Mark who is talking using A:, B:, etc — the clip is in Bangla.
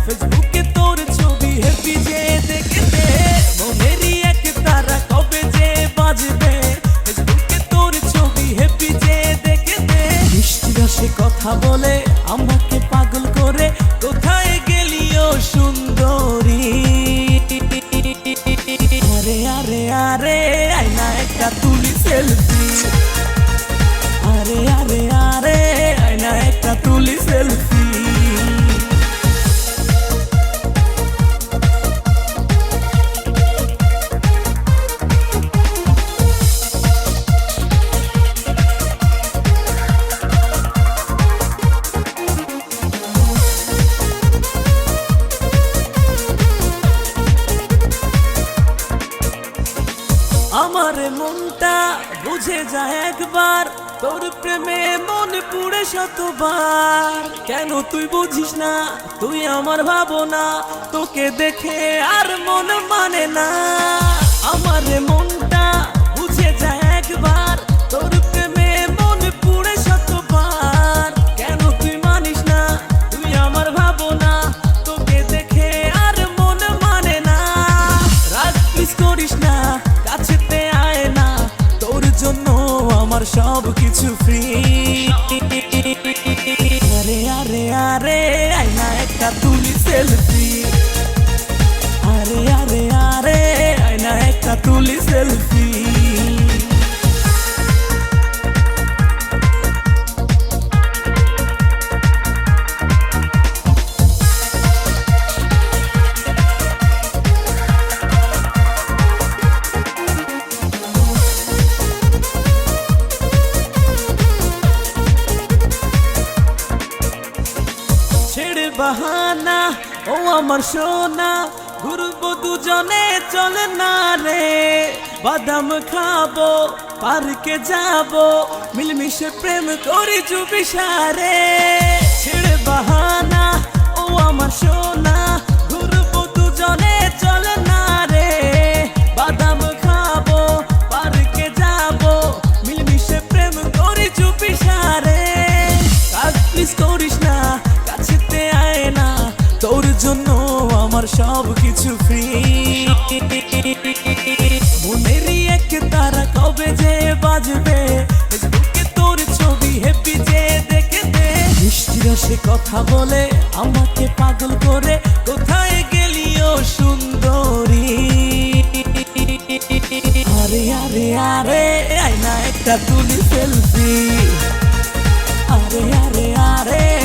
A: ফেসবুকে তোর ছবি হ্যাপি যে দেখতে মনেরই এক তারা কবে যে বাজবে ফেসবুকে তোর ছবি হ্যাপি যে দেখতে মিষ্টি রসে কথা বলে আমাকে পাগল করে কোথায় গেলি ও সুন্দরী আরে আরে আরে আয়না একটা তুলি সেলফি আরে আরে আরে আয়না একটা তুলি সেলফি আমার মনটা বুঝে যায় একবার তোর প্রেমে মন পুড়ে শতবার কেন তুই বুঝিস না তুই আমার ভাবনা তোকে দেখে আর মন মানে না আমার মনটা বুঝে যায় একবার তোর প্রেমে মন পুড়ে শতবার কেন তুই মানিস না তুই আমার ভাবনা তোকে দেখে আর মন মানে না রাগ প্লিজ করিস না কাছেতে আয় না তোর জন্য আমার সব কিছু ফ্রি আরে আরে আরে আয়না একটা তুলি সেলফি আরে আরে আরে আয়না একটা তুলি সেলফি বাহানা ও আমার সোনা ঘুরবো দুজনে চলে না রে বাদাম খাবো পার্কে যাবো মিলমিশে প্রেম করি চুপি সারে ছেড়ে বাহানা ও আমার সোনা ঘুরবো দুজনে চলে না রে বাদাম খাবো পার্কে যাবো মিলমিশে প্রেম করি চুপি সারে কাজ প্লিজ করিস না কাছেতে আয় না তোর জন্য আমার সব কিছু ফ্রি মনেরই এক তারা কবে যে বাজবে ফেসবুকে তোর ছবি হ্যাপি যে দেখতে মিষ্টি রসে কথা বলে আমাকে পাগল করে কোথায় গেলি ও সুন্দরী আরে আরে আরে আয়না একটা তুলি সেলফি আরে আরে আরে